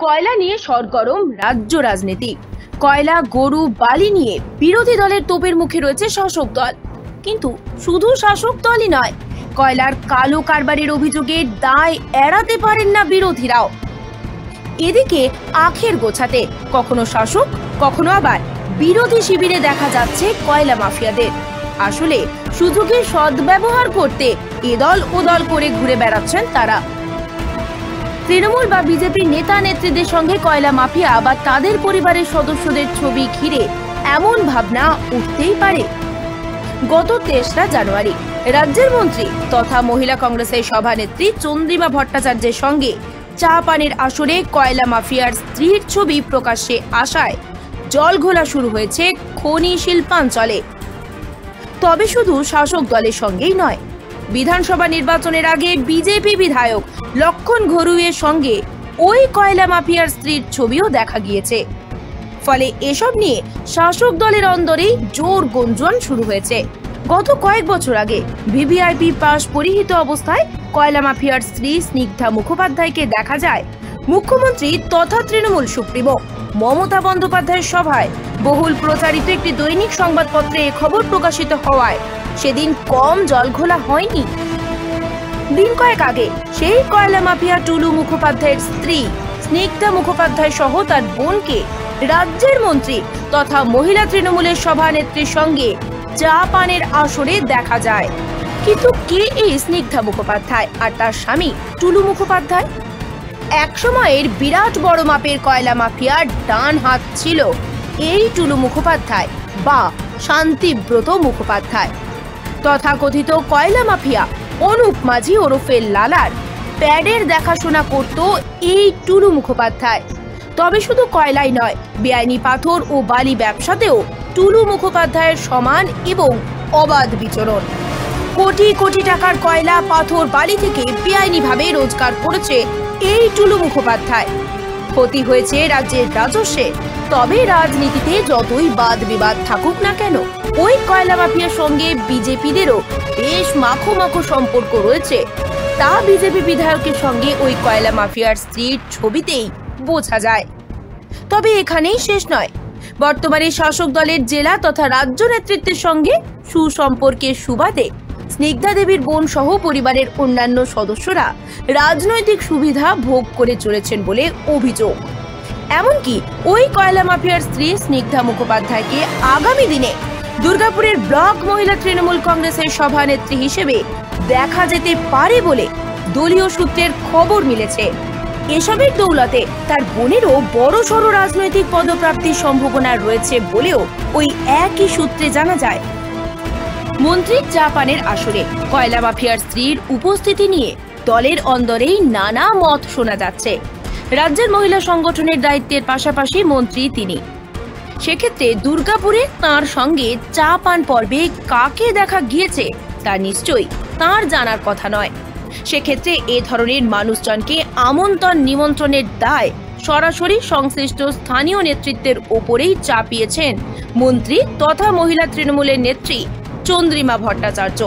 কয়লা নিয়ে সরগরম রাজ্য রাজনীতি। কয়লা, গরু, বালি নিয়ে বিরোধী দলের তোপের মুখে রয়েছে শাসক দল। কিন্তু শুধু শাসক দলই নয়, কয়লার কালো কারবারের অভিযোগের দায় এড়াতে পারেন না বিরোধীরাও। এদিকে আখের গোছাতে কখনো শাসক, কখনো আবার বিরোধী শিবিরে দেখা যাচ্ছে কয়লা মাফিয়াদের। আসলে সুযোগের সদ্ব্যবহার করতে এদল ও দল করে ঘুরে বেড়াচ্ছেন তারা। তৃণমূল বা বিজেপি নেতা নেত্রীদের সঙ্গে কয়লা মাফিয়া বা তাদের পরিবারের সদস্যদের ছবি ঘিরে এমন ভাবনা উঠতেই পারে। গত ৩রা জানুয়ারি রাজ্যের মন্ত্রী তথা মহিলা কংগ্রেসের সভানেত্রী চন্দ্রিমা ভট্টাচার্যের সঙ্গে চা পানের আসরে কয়লা মাফিয়ার স্ত্রীর ছবি প্রকাশ্যে আসায় জলঘোলা শুরু হয়েছে খনি শিল্পাঞ্চলে। তবে শুধু শাসক দলের সঙ্গেই নয়, বিধানসভা নির্বাচনের আগে বিজেপি বিধায়ক লক্ষণ ঘরুইয়ের সঙ্গে ওই কয়লা মাফিয়ার স্ত্রীর ছবিও দেখা গিয়েছে। ফলে এসব নিয়ে শাসক দলের অন্দরেই জোর গুঞ্জন শুরু হয়েছে। গত কয়েক বছর আগে ভিভিআইপি পাস পরিহিত অবস্থায় কয়লা মাফিয়ার স্ত্রী স্নিগ্ধা মুখোপাধ্যায়কে দেখা যায় মুখ্যমন্ত্রী তথা তৃণমূল সুপ্রিমো মমতা বন্দ্যোপাধ্যায়ের সভায়। বহুল প্রচারিত একটি দৈনিক সংবাদপত্রে এ খবর প্রকাশিত হওয়ায় সেদিন কম জলঘোলা হয়নি। দিন কয়েক আগে সেই কয়লা মাফিয়া টুলু মুখোপাধ্যায়ের স্ত্রী স্নিগ্ধা মুখোপাধ্যায় সহ তার বোনকে রাজ্যের মন্ত্রী তথা মহিলা তৃণমূলের সভানেত্রীর সঙ্গে চা পানের আসরে দেখা যায়। কিন্তু কে এই স্নিগ্ধা মুখোপাধ্যায় আর তার স্বামী টুলু মুখোপাধ্যায়? একসময়ের বিরাট বড় মাপের কয়লা মাফিয়ার ডান হাত ছিল এই টুলু মুখোপাধ্যায় বা শান্তিব্রত মুখোপাধ্যায়। তথাকথিত কয়লা মাফিয়া অনুপ মাঝি ওরফে লালার প্যাডের দেখাশোনা করত এই টুলু মুখোপাধ্যায়। তবে শুধু কয়লাই নয়, বেআইনি পাথর ও বালি ব্যবসাতেও টুলু মুখোপাধ্যায়ের সমান এবং অবাধ বিচরণ। কোটি কোটি টাকার কয়লা, পাথর, বালি থেকে বেআইনিভাবে রোজগার করেছে এই টুলু মুখোপাধ্যায়। ক্ষতি হয়েছে রাজ্যের রাজস্বে। তবে রাজনীতিতে যতই বাদ বিবাদ থাকুক না কেন, ওই কয়লা মাফিয়ার সঙ্গে বিজেপিদেরও বেশ মাখো মাখো সম্পর্ক রয়েছে। তা বিজেপি বিধায়কের সঙ্গে ওই কয়লা মাফিয়ার স্ত্রীর ছবিতেই বোঝা যায়। তবে এখানেই শেষ নয়। বর্তমানে শাসক দলের জেলা তথা রাজ্য নেতৃত্বের সঙ্গে সুসম্পর্কের সুবাদে স্নিগ্ধা দেবীর বোন সহ পরিবারের অন্যান্য সদস্যরা রাজনৈতিক সুবিধা ভোগ করে চলেছেন বলে অভিযোগ। এমনকি ওই কয়লা মাফিয়ার স্ত্রী স্নিগ্ধা মুখোপাধ্যায়কে আগামী দিনে দুর্গাপুরের ব্লক মহিলা তৃণমূল কংগ্রেসের সভানেত্রী হিসেবে দেখা যেতে পারে বলে দলীয় সূত্রের খবর মিলেছে। এসবের দৌলতে তার বোনেরও বড়সড় রাজনৈতিক পদপ্রাপ্তির সম্ভাবনা রয়েছে বলেও ওই একই সূত্রে জানা যায়। মন্ত্রীর চা পানের আসরে কয়লা মাফিয়ার স্ত্রীর উপস্থিতি নিয়ে দলের অন্দরেই নানা মত শোনা যাচ্ছে। রাজ্যের মহিলা সংগঠনের দায়িত্বের পাশাপাশি মন্ত্রী তিনি। সেক্ষেত্রে দুর্গাপুরে তাঁর সঙ্গে চা পান পর্বে কাকে দেখা গিয়েছে তা নিশ্চয়ই তাঁর জানার কথা নয়। সেক্ষেত্রে এ ধরনের মানুষজনকে আমন্ত্রণ নিমন্ত্রণের দায় সরাসরি সংশ্লিষ্ট স্থানীয় নেতৃত্বের ওপরেই চাপিয়েছেন মন্ত্রী তথা মহিলা তৃণমূলের নেত্রী চন্দ্রিমা ভট্টাচার্য।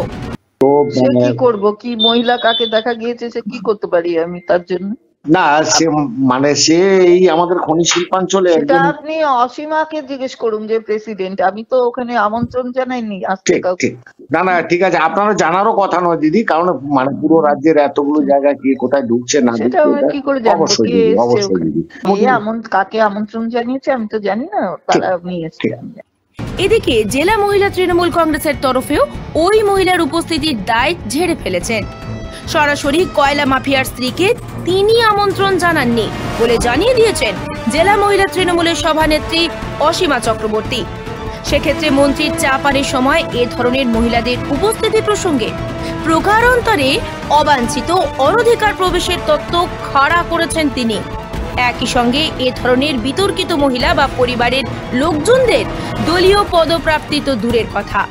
সে কি করবো, কি মহিলা কাকে দেখা গিয়েছে সে কি করতে পারি আমি তার জন্য? না, সে মানে সে এই আমাদের খনি শিল্পাঞ্চলে আপনি অসীমাকে জিজ্ঞেস করুন যে প্রেসিডেন্ট, আমি তো ওখানে আমন্ত্রণ জানাইনি আজকে কাউকে। না না, ঠিক আছে, আপনারা জানারও কথা নয় দিদি, কারণ মানে পুরো রাজ্যের এতগুলো জায়গায় কে কোথায় ঢুকছে না সেটা আমি কি করে জানবো? অবশ্যই দিদি, কাকে আমন্ত্রণ জানিয়েছে আমি তো জানি না, তারা নিয়েছে। এদিকে জেলা মহিলা তৃণমূল কংগ্রেসের তরফেও ওই মহিলার উপস্থিতির দায় ঝেড়ে ফেলেছেন। সরাসরি কয়লা মাফিয়ার স্ত্রীকে তিনি আমন্ত্রণ জানাননি বলে জানিয়ে দিয়েছেন জেলা মহিলা তৃণমূলের সভানেত্রী অসীমা চক্রবর্তী। সেক্ষেত্রে মন্ত্রীর চা পানের সময় এ ধরনের মহিলাদের উপস্থিতি প্রসঙ্গে প্রকারান্তরে অবাঞ্ছিত অনধিকার প্রবেশের তত্ত্ব খাড়া করেছেন তিনি। একই সঙ্গে এ ধরনের বিতর্কিত মহিলা বা পরিবারের লোকজনদের দলীয় পদপ্রাপ্তি তো দূরের কথা,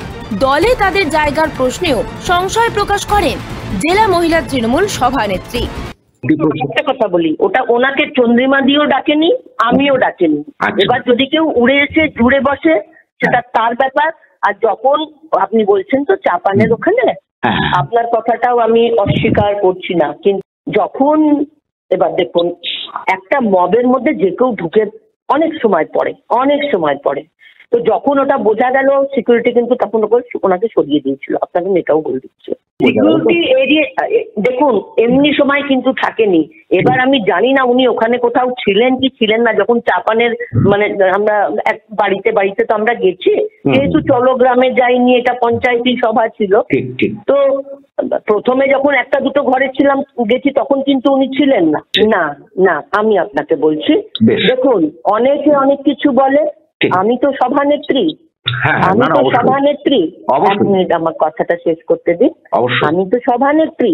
দলে তাদের জায়গার প্রশ্নেও সংশয় প্রকাশ করেন জেলা মহিলা তৃণমূল সভানেত্রী। একটা কথা বলি, ওটা ওনাকে চন্দ্রিমা দিয়েও ডাকেনি, আমিও ডাকেনি। এবার যদি কেউ উড়ে এসে জুড়ে বসে সেটা তার ব্যাপার। আর যখন আপনি বলছেন তো চা পানের ওখানে, আপনার কথাটাও আমি অস্বীকার করছি না, কিন্তু যখন এবার দেখুন, একটা মবের মধ্যে যে কেউ ঢুকে অনেক সময় পরে, তো যখন ওটা বোঝা গেল সিকিউরিটি কিন্তু তখন ওনাকে সরিয়ে দিয়েছিল, আপনাকে এটাও বলে দিচ্ছে। সিকিউরিটি এরিয়া দেখুন এমনি সময় কিন্তু থাকেনি। এবার আমি জানি না উনি ওখানে কোথাও ছিলেন কি ছিলেন না, যখন চাপানের মানে আমরা এক বাড়িতে তো আমরা গেছি, যেহেতু চলগ্রামে যাইনি, এটা পঞ্চায়েতি সভা ছিল, তো প্রথমে যখন একটা দুটো ঘরে গেছি তখন কিন্তু উনি ছিলেন না। না আমি আপনাকে বলছি, দেখুন অনেকে অনেক কিছু বলে, আমি তো সভানেত্রী, এক মিনিট আমার কথাটা শেষ করতে দিন। আমি তো সভানেত্রী,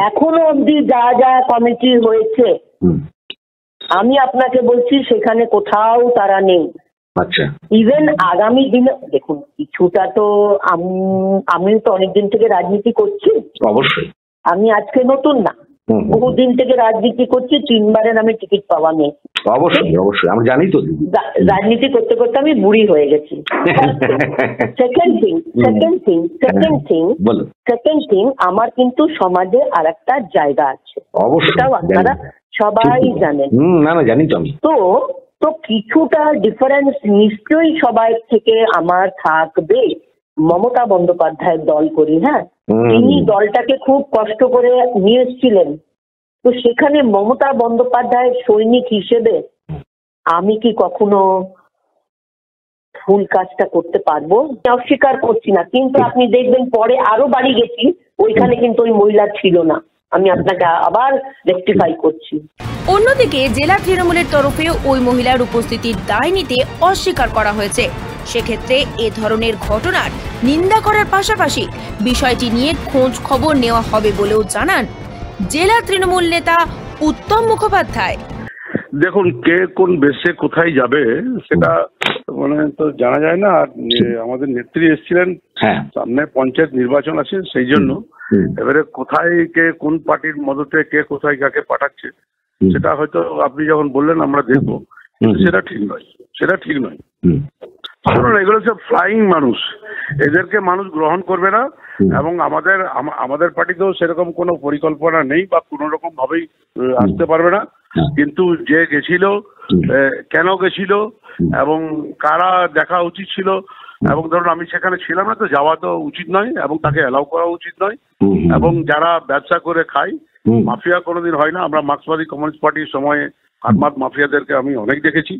এখনো অবধি যা যা কমিটি হয়েছে আমি আপনাকে বলছি সেখানে কোথাও তারা নেই। আচ্ছা, ইভেন আগামী দিনে দেখুন কিছুটা তো আমিও তো অনেকদিন থেকে রাজনীতি করছি, অবশ্যই আমি আজকে নতুন না, বহুদিন থেকে রাজনীতি করছি, 3 বারের আমি টিকিট পাওয়া নেই। অবশ্যই আমরা জানি তো, রাজনীতি করতে করতে আমি বুড়ি হয়ে গেছি। সেকেন্ড থিং আমার কিন্তু সমাজে আর একটা জায়গা আছে, সেটাও আপনারা সবাই জানেন। না জানি তো আমি। তো কিছুটা ডিফারেন্স নিশ্চয়ই সবাই থেকে আমার থাকবে। মমতা বন্দ্যোপাধ্যায়ের দল করি, হ্যাঁ, তিনি দলটাকে খুব কষ্ট করে নিয়ে এসেছিলেন, তো সেখানে মমতা বন্দ্যোপাধ্যায়ের সৈনিক হিসেবে আমি কি কখনো ভুল কাজটা করতে পারবো? অস্বীকার করছি না, কিন্তু আপনি দেখবেন পরে আরো বাড়ি গেছি, ওইখানে কিন্তু ওই মহিলা ছিল না, আমি আপনাকে আবার রেকটিফাই করছি। অন্যদিকে জেলা তৃণমূলের তরফে ওই মহিলার উপস্থিতির দায় নিতে অস্বীকার করা হয়েছে। সেক্ষেত্রে এ ধরনের ঘটনার নিন্দা করার পাশাপাশি বিষয়টি নিয়ে খোঁজ খবর নেওয়া হবে বলেও জানান জেলা তৃণমূল নেতা উত্তম মুখোপাধ্যায়। দেখুন, কে কোন বেশে কোথায় যাবে সেটা মানে তো জানা যায় না। আর আমাদের নেত্রী এসেছিলেন, সামনে পঞ্চায়েত নির্বাচন আছে, সেই জন্য এবারে কোথায় কে কোন পার্টির মদতে কে কোথায় কাকে পাঠাচ্ছে সেটা হয়তো আপনি যখন বললেন আমরা দেখবো, সেটা ঠিক নয়। শুনুন, এগুলো সব ফ্লাইং মানুষ, এদেরকে মানুষ গ্রহণ করবে না, এবং আমাদের পার্টিতেও সেরকম কোনো পরিকল্পনা নেই বা কোনো রকম ভাবেই আসতে পারবে না। কিন্তু যে গেছিল, কেন গেছিল এবং কারা দেখা উচিত ছিল, এবং ধরুন আমি সেখানে ছিলাম না, তো যাওয়া তো উচিত নয় এবং তাকে অ্যালাউ করা উচিত নয়। এবং যারা ব্যবসা করে খায়, মাফিয়া কোনোদিন হয় না। আমরা মার্ক্সবাদী কমিউনিস্ট পার্টির সময়ে আত্মাত মাফিয়াদেরকে আমি অনেক দেখেছি,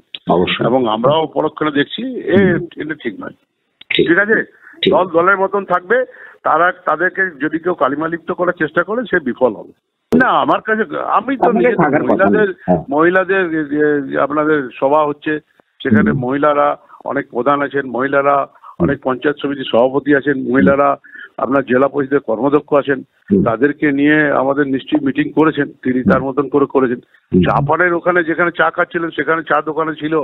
এবং আমরাও পরক্ষণে দেখছি, এটা ঠিক নয়। ঠিক আছে, দলের মতন থাকবে, তাদেরকে যদি কেউ কালিমালিপ্ত করার চেষ্টা করে সে বিফল হবে না। আমার কাছে আমি তো মহিলাদের আপনাদের সভা হচ্ছে, সেখানে মহিলারা অনেক প্রধান আছেন, মহিলারা অনেক পঞ্চায়েত সমিতির সভাপতি আছেন, মহিলারা আপনার জেলা পরিষদের কর্মদক্ষ আছেন, তাদেরকে নিয়ে আমাদের নিশ্চয়ই মিটিং করেছেন, তিনি তার মতন করে করেছেন। চাপানের ওখানে যেখানে চা খাচ্ছিলেন সেখানে চা দোকানে ছিল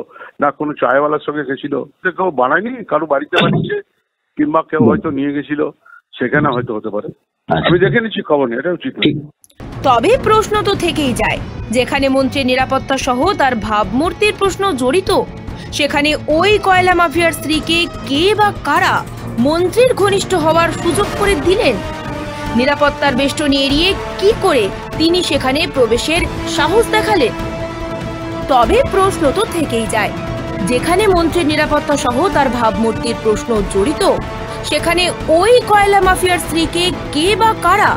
না, কোনো চায়ওয়ালার সঙ্গে গেছিল, কেউ বানায়নি, কারো বাড়িতে বানিয়েছে, কিংবা কেউ হয়তো নিয়ে গেছিল, সেখানে হয়তো হতে পারে। আমি দেখে নিচ্ছি, খবর নেই, এটা উচিত। তবে প্রশ্ন তো থেকেই যায়, যেখানে মন্ত্রীর নিরাপত্তা সহ তার ভাবমূর্তির প্রশ্ন জড়িত, সেখানে ওই কয়লা মাফিয়ার স্ত্রীকে কে বা কারা মন্ত্রীর ঘনিষ্ঠ হওয়ার সুযোগ করে দিলেন? নিরাপত্তার বেষ্টনী এড়িয়ে কি করে তিনি সেখানে প্রবেশের সাহস দেখালেন? তবে প্রশ্ন তো থেকেই যায়, যেখানে মন্ত্রীর নিরাপত্তা সহ তার ভাবমূর্তির প্রশ্ন জড়িত, সেখানে ওই কয়লা মাফিয়ার স্ত্রীকে কে বা কারা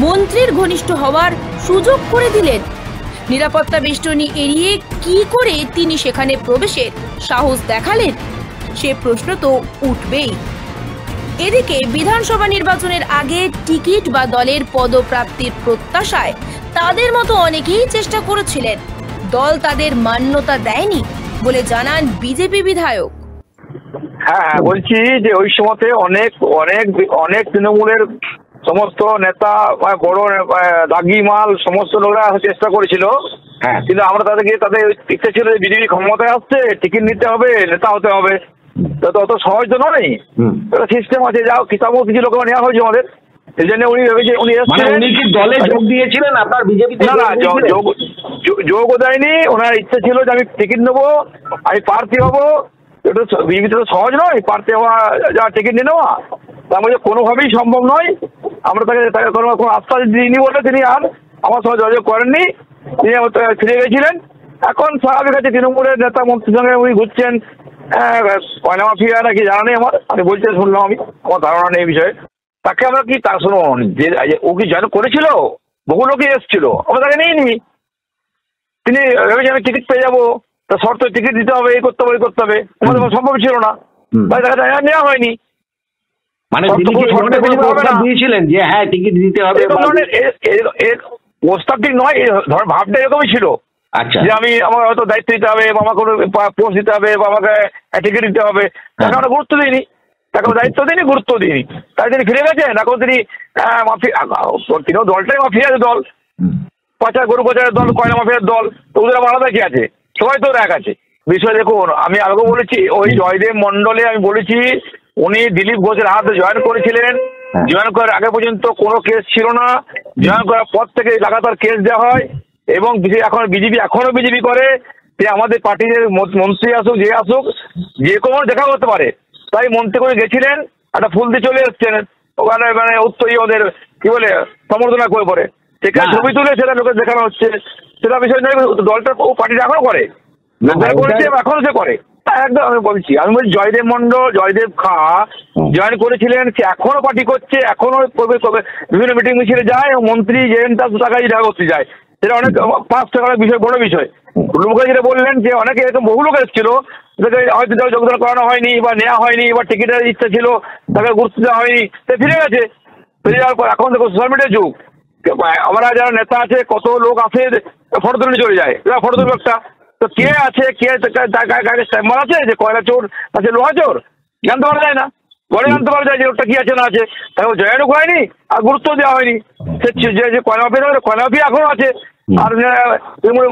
মন্ত্রীর ঘনিষ্ঠ হওয়ার সুযোগ করে দিলেন? নিরাপত্তা বেষ্টনী এড়িয়ে কি করে তিনি সেখানে প্রবেশের সাহস দেখালেন? সে প্রশ্ন তো উঠবেই। এদিকে বিধানসভা নির্বাচনের আগে টিকিট বা দলের পদপ্রাপ্তির প্রত্যাশায় তাদের মতো অনেকেই চেষ্টা করেছিলেন, দল তাদের মান্যতা দেয়নি বলে জানান বিজেপি বিধায়ক। হ্যাঁ, বলছি যে ওই সময়তে অনেক অনেক অনেক তৃণমূলের সমস্ত নেতা, বড় দাগি মাল সমস্ত লোকরা চেষ্টা করেছিল, কিন্তু আমরা তাদের ইচ্ছা ছিল যে বিজেপি ক্ষমতায় আসছে, টিকিট নিতে হবে, নেতা হতে হবে, অত সহজ তো নয়, সিস্টেম আছে। যাও কিতাবও কিছু লোক নেওয়া হয়েছে আমাদের, এই জন্য উনি ভেবেছে উনি দলে যোগ দিয়েছিলেন আপনার বিজেপিতে? না, যোগও দেয়নি। ওনার ইচ্ছা ছিল যে আমি টিকিট নেবো, আমি প্রার্থী হবো। এটা বিজেপিতে তো সহজ নয়, প্রার্থী হওয়া, যা টিকিট নিয়ে নেওয়া, তার মধ্যে কোনোভাবেই সম্ভব নয়। আমরা তাকে কোনো আস্থা দিইনি বলে তিনি আর আমার সঙ্গে যোগাযোগ করেননি, তিনি ফিরে গেছিলেন। এখন স্বাভাবিক আছে, তৃণমূলের নেতা মন্ত্রীর সঙ্গে উনি ঘুরছেন, কয়লা মাফিয়া নাকি জানা নেই আমার, আমি বলতে শুনলাম, আমার ধারণা নেই এই বিষয়ে। তাকে আমরা কি তা শুনুন, যে ও কি জয়েন করেছিল, বহু লোকই এসেছিল, আমরা তাকে নিইনি। তিনি ভেবেছেন আমি টিকিট পেয়ে যাবো, তা শর্ত টিকিট দিতে হবে, এই করতে হবে, এই করতে হবে, আমাদের সম্ভব ছিল না, তাই তাকে নেওয়া হয়নি। মানে দিয়েছিলেন যে হ্যাঁ টিকিট দিতে হবে, প্রস্তাব ঠিক নয়, ধর ভাবটা এরকমই ছিল। আচ্ছা, যে আমি আমার হয়তো দায়িত্ব দিতে হবে, বা আমাকে পোস্ট দিতে হবে, বা আমাকে টিকিট দিতে হবে, তাকে আমরা গুরুত্ব দিইনি, তাকে দায়িত্ব দিইনি, গুরুত্ব দিইনি, তাই তিনি ফিরে গেছেন। এখন তিনি তিনিও দলটাই মাফিয়ার দল, গরু পাচারের দল, কয়লা মাফিয়ার দল, তো ওদের আমার আলাদা কি আছে, সবাই তো এক আছে। বিষয় দেখুন, আমি আগে বলেছি, ওই জয়দেব মন্ডলে আমি বলেছি উনি দিলীপ ঘোষের হাতে জয়েন করেছিলেন, জয়েন করার আগে পর্যন্ত কোনো কেস ছিল না, জয়েন করার পর থেকে লাগাতার কেস দেওয়া হয়, এবং এখন বিজেপি এখনো বিজেপি করে যে আমাদের পার্টির মন্ত্রী আসুক, যে আসুক, যে কোনো দেখা করতে পারে, তাই মন্ত্রী করে গেছিলেন, একটা ফুল দিয়ে চলে এসছেন ওখানে, মানে উত্তরী ওদের কি বলে সম্বর্ধনা করে পরে সেখানে ছবি তুলে সেটা লোকের দেখানো হচ্ছে, সেটা বিষয় নয়। দলটা ও পার্টিটা এখনো করে, করেছে, এখনো সে করে, একদম আমি বলছি জয়দেব মন্ডল, জয়দেব খাঁ জয়েন করেছিলেন, সে এখনো পার্টি করছে, এখনো বিভিন্ন মিটিং মিছিলে যায়, মন্ত্রী জেন তার টাকায় দেখা করতে যায়, সেটা অনেক 5 টাকার বিষয়, বড় বিষয়। লোকে যেটা বললেন যে অনেকে এরকম বহু লোক এসেছিল, হয়তো যোগদান করানো হয়নি, বা নেওয়া হয়নি, বা টিকিটের ইচ্ছা ছিল, তাকে গুরুত্ব দেওয়া হয়নি, সে ফিরে গেছে। ফিরে যাওয়ার পর এখন দেখো সোশ্যাল মিডিয়ার যুগ, আমরা যারা নেতা আছে, কত লোক আছে ফটো তুলে চলে যায়, ফটো তুলবে একটা, তো কে আছে, কে চেম্বার আছে, যে কয়লা চোর আছে, লোহা চোর, জানতে পারা যায় না, পরে জানতে পারা যায় যে ওটা কি আছে না আছে, তাকে জয়েনও করেনি আর গুরুত্ব দেওয়া হয়নি। যে কয়লা মাফিয়া, কয়লা মাফিয়া এখনো আছে, আর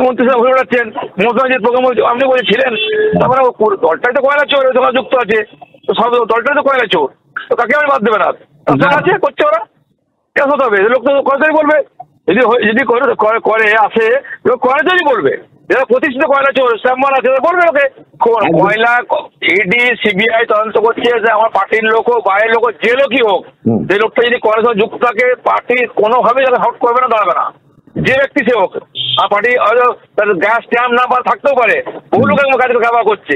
মন্ত্রী সাহেব ঘুরে বেড়াচ্ছেন, মোদি প্রোগ্রাম আপনি বলেছিলেন, তারপরে দলটাই তো কয়লা চোর যুক্ত আছে, তো সব দলটাই তো কয়লা চোর, তো তাকে আমি বাদ দেবে না, আছে করছে ওরা, কেন হতে হবে, লোক তো কয়টাই বলবে, যদি করে আসে লোক কয়টাই বলবে, যারা প্রতিষ্ঠিত কয়লা চোর চেম্বার আছে বলবে ওকে, কয়লা ইডি সিবিআই তদন্ত করছে, যে আমার পার্টির লোক হোক, বাইরের লোক হোক, যে লোকই হোক, যে লোকটা যদি কয়লার সঙ্গে যুক্ত থাকে, পার্টি কোনোভাবেই যারা হট করবে না, দাঁড়াবে না, যে ব্যক্তি সে হোক। আর পার্টি তার গ্যাস স্ট্যাম্প না থাকতেও পারে, বহু লোক কাজে ব্যবহার করছে,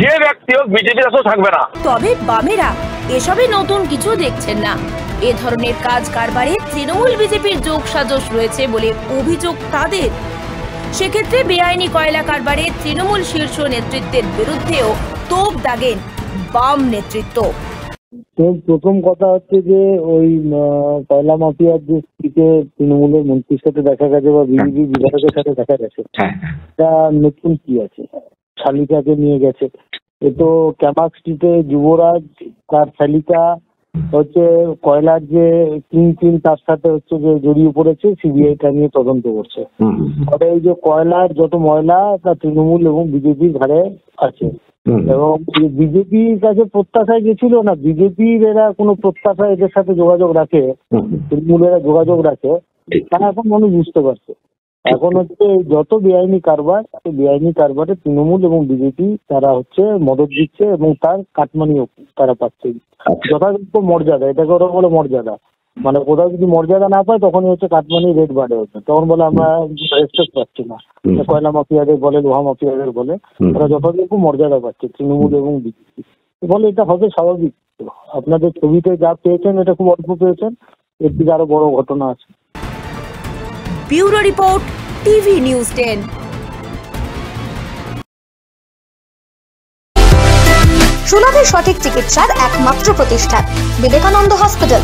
যে ব্যক্তি হোক বিজেপির আসলে থাকবে না। তবে বামেরা এসবে নতুন কিছু দেখছেন না, এ ধরনের কাজ কারবারে তৃণমূল বিজেপির যোগসাজশ রয়েছে বলে অভিযোগ তাদের। সেক্ষেত্রে বেআইনি কয়লা কারবারে তৃণমূল শীর্ষ নেতৃত্বের বিরুদ্ধেও তোপ দাগেন বাম নেতৃত্ব। প্রথম কথা হচ্ছে যে ওই কয়লা মাফিয়ার যে স্ত্রীকে তৃণমূলের মন্ত্রীর সাথে দেখা গেছে, বা বিজেপি বিধায়কের সাথে দেখা গেছে, তা নতুন কি আছে, শালিকাকে নিয়ে গেছে, এ তো ক্যামাক স্ট্রিটে যুবরাজ তার শালিকা হচ্ছে কয়লার যে কিং তার সাথে হচ্ছে যে জড়িয়ে পড়েছে, সিবিআইটা নিয়ে তদন্ত করছে। ফলে এই যে কয়লার যত ময়লা তা তৃণমূল এবং বিজেপির ঘাড়ে আছে, এবং বিজেপির কাছে প্রত্যাশায় গেছিল না, বিজেপির এরা কোনো প্রত্যাশা এদের সাথে যোগাযোগ রাখে, তৃণমূলেরা যোগাযোগ রাখে, তারা এখন মানুষ বুঝতে পারছে। এখন হচ্ছে যত বেআইনি কারবার, সেই বেআইনি কারবারে তৃণমূল এবং বিজেপি তারা হচ্ছে মদত দিচ্ছে, এবং তার কাটমানিও তারা পাচ্ছে যথাযথ মর্যাদা, এটাকে ওরা বলে মর্যাদা, মানে কোথাও যদি মর্যাদা না পায় তখনই হচ্ছে কাটমানি রেট বাড়ে হচ্ছে, তখন বলে আমরা রেসপেক্ট পাচ্ছি না, কয়লা মাফিয়াদের বলে, লোহা মাফিয়াদের বলে, ওরা যথাযথ মর্যাদা পাচ্ছে তৃণমূল এবং বিজেপি, বলে এটা হবে স্বাভাবিক। আপনাদের ছবিতে যা পেয়েছেন এটা খুব অল্প পেয়েছেন, এর দিকে আরো বড় ঘটনা আছে। Bureau report, TV news 10। সুলভে সঠিক চিকিৎসার একমাত্র প্রতিষ্ঠান বিবেকানন্দ হসপিটাল।